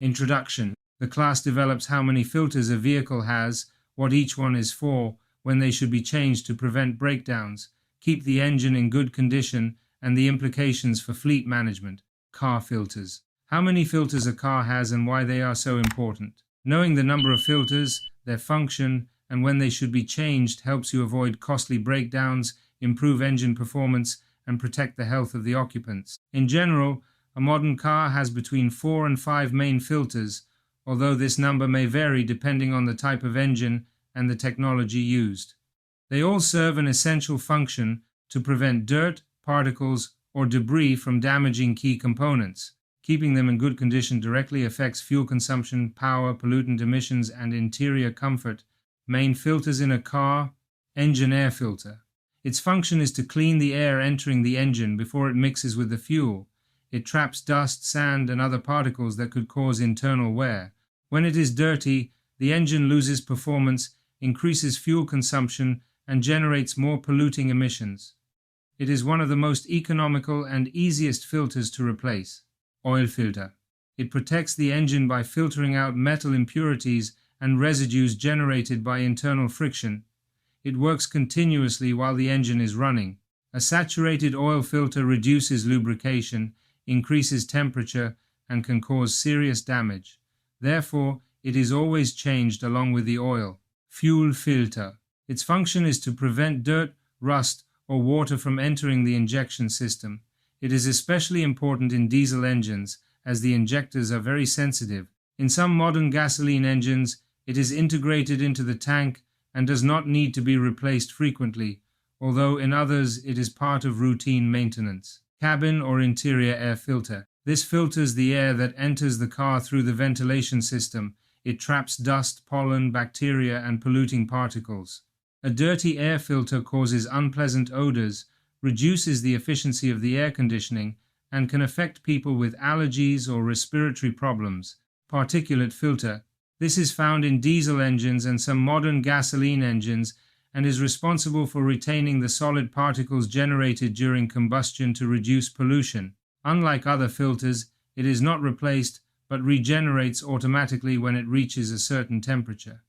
Introduction. The class develops how many filters a vehicle has, what each one is for, when they should be changed to prevent breakdowns, keep the engine in good condition, and the implications for fleet management. Car filters. How many filters a car has and why they are so important. Knowing the number of filters, their function, and when they should be changed helps you avoid costly breakdowns, improve engine performance, and protect the health of the occupants. In general, a modern car has between 4 and 5 main filters, although this number may vary depending on the type of engine and the technology used. They all serve an essential function to prevent dirt, particles, or debris from damaging key components. Keeping them in good condition directly affects fuel consumption, power, pollutant emissions, and interior comfort. Main filters in a car. Engine air filter. Its function is to clean the air entering the engine before it mixes with the fuel. It traps dust, sand, and other particles that could cause internal wear. When it is dirty, the engine loses performance, increases fuel consumption, and generates more polluting emissions. It is one of the most economical and easiest filters to replace. Oil filter. It protects the engine by filtering out metal impurities and residues generated by internal friction. It works continuously while the engine is running. A saturated oil filter reduces lubrication, increases temperature, and can cause serious damage. Therefore, it is always changed along with the oil. Fuel filter. Its function is to prevent dirt, rust, or water from entering the injection system. It is especially important in diesel engines, as the injectors are very sensitive. In some modern gasoline engines, it is integrated into the tank and does not need to be replaced frequently, although in others it is part of routine maintenance. Cabin or interior air filter. This filters the air that enters the car through the ventilation system. It traps dust, pollen, bacteria, and polluting particles. A dirty air filter causes unpleasant odors, reduces the efficiency of the air conditioning, and can affect people with allergies or respiratory problems. Particulate filter. This is found in diesel engines and some modern gasoline engines and is responsible for retaining the solid particles generated during combustion to reduce pollution. Unlike other filters, it is not replaced but regenerates automatically when it reaches a certain temperature.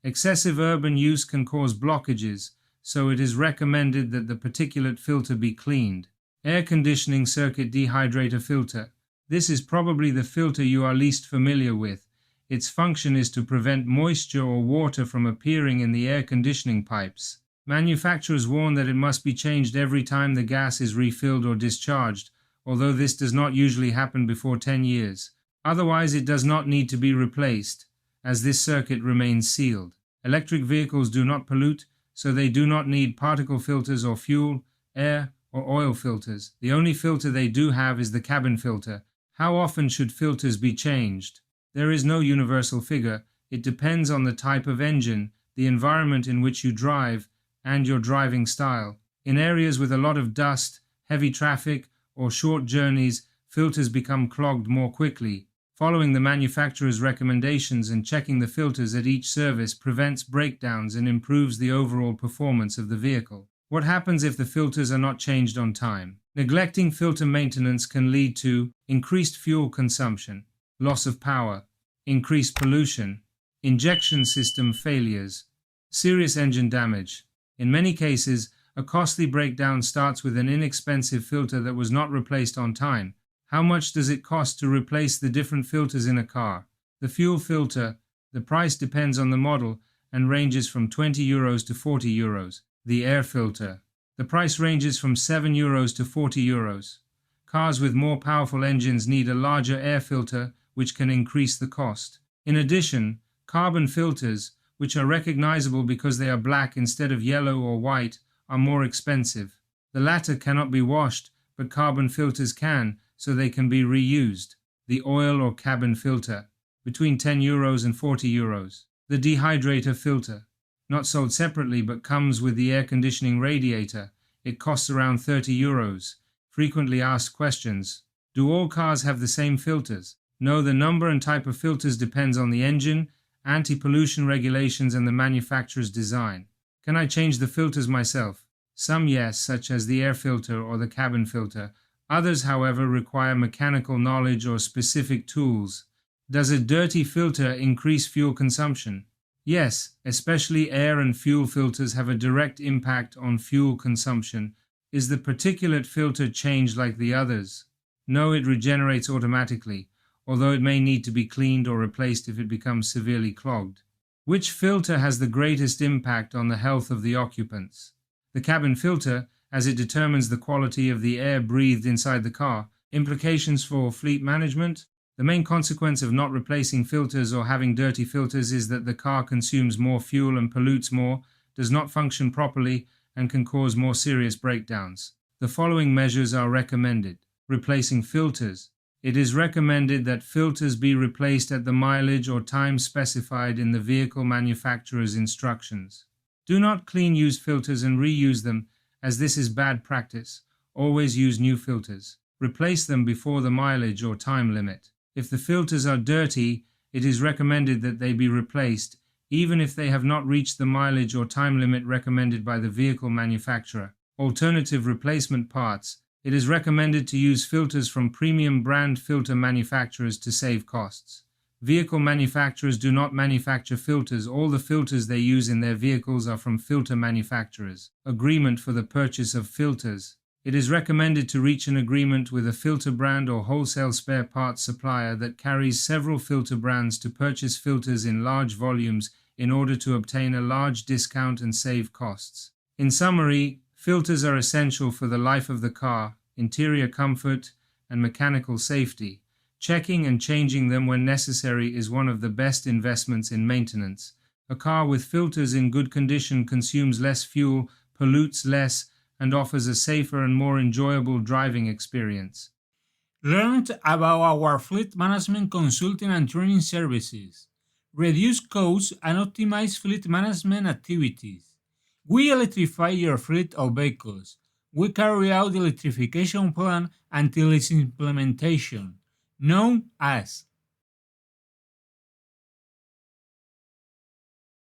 Excessive urban use can cause blockages, so it is recommended that the particulate filter be cleaned. Air conditioning circuit dehydrator filter. This is probably the filter you are least familiar with. Its function is to prevent moisture or water from appearing in the air conditioning pipes. Manufacturers warn that it must be changed every time the gas is refilled or discharged, although this does not usually happen before 10 years. Otherwise, it does not need to be replaced, as this circuit remains sealed. Electric vehicles do not pollute, so they do not need particle filters or fuel, air, or oil filters. The only filter they do have is the cabin filter. How often should filters be changed? There is no universal figure. It depends on the type of engine, the environment in which you drive, and your driving style. In areas with a lot of dust, heavy traffic, or short journeys, filters become clogged more quickly. Following the manufacturer's recommendations and checking the filters at each service prevents breakdowns and improves the overall performance of the vehicle. What happens if the filters are not changed on time? Neglecting filter maintenance can lead to increased fuel consumption, loss of power, increased pollution, injection system failures, serious engine damage. In many cases, a costly breakdown starts with an inexpensive filter that was not replaced on time. How much does it cost to replace the different filters in a car? The fuel filter, the price depends on the model and ranges from €20 to €40. The air filter, the price ranges from €7 to €40. Cars with more powerful engines need a larger air filter, which can increase the cost. In addition, carbon filters, which are recognizable because they are black instead of yellow or white, are more expensive. The latter cannot be washed, but carbon filters can, so they can be reused. The oil or cabin filter, between €10 and €40. The dehydrator filter, not sold separately but comes with the air conditioning radiator. It costs around €30. Frequently asked questions. Do all cars have the same filters? No, the number and type of filters depends on the engine, anti-pollution regulations, and the manufacturer's design. Can I change the filters myself? Some yes, such as the air filter or the cabin filter. Others, however, require mechanical knowledge or specific tools. Does a dirty filter increase fuel consumption? Yes, especially air and fuel filters have a direct impact on fuel consumption. Is the particulate filter changed like the others? No, it regenerates automatically, although it may need to be cleaned or replaced if it becomes severely clogged. Which filter has the greatest impact on the health of the occupants? The cabin filter, as it determines the quality of the air breathed inside the car. Implications for fleet management? The main consequence of not replacing filters or having dirty filters is that the car consumes more fuel and pollutes more, does not function properly, and can cause more serious breakdowns. The following measures are recommended. Replacing filters. It is recommended that filters be replaced at the mileage or time specified in the vehicle manufacturer's instructions. Do not clean used filters and reuse them, as this is bad practice. Always use new filters. Replace them before the mileage or time limit. If the filters are dirty, it is recommended that they be replaced, even if they have not reached the mileage or time limit recommended by the vehicle manufacturer. Alternative replacement parts. It is recommended to use filters from premium brand filter manufacturers to save costs. Vehicle manufacturers do not manufacture filters. All the filters they use in their vehicles are from filter manufacturers. Agreement for the purchase of filters. It is recommended to reach an agreement with a filter brand or wholesale spare parts supplier that carries several filter brands to purchase filters in large volumes in order to obtain a large discount and save costs. In summary, filters are essential for the life of the car, interior comfort, and mechanical safety. Checking and changing them when necessary is one of the best investments in maintenance. A car with filters in good condition consumes less fuel, pollutes less, and offers a safer and more enjoyable driving experience. Learn about our fleet management consulting and training services. Reduce costs and optimize fleet management activities. We electrify your fleet of vehicles. We carry out the electrification plan until its implementation, known as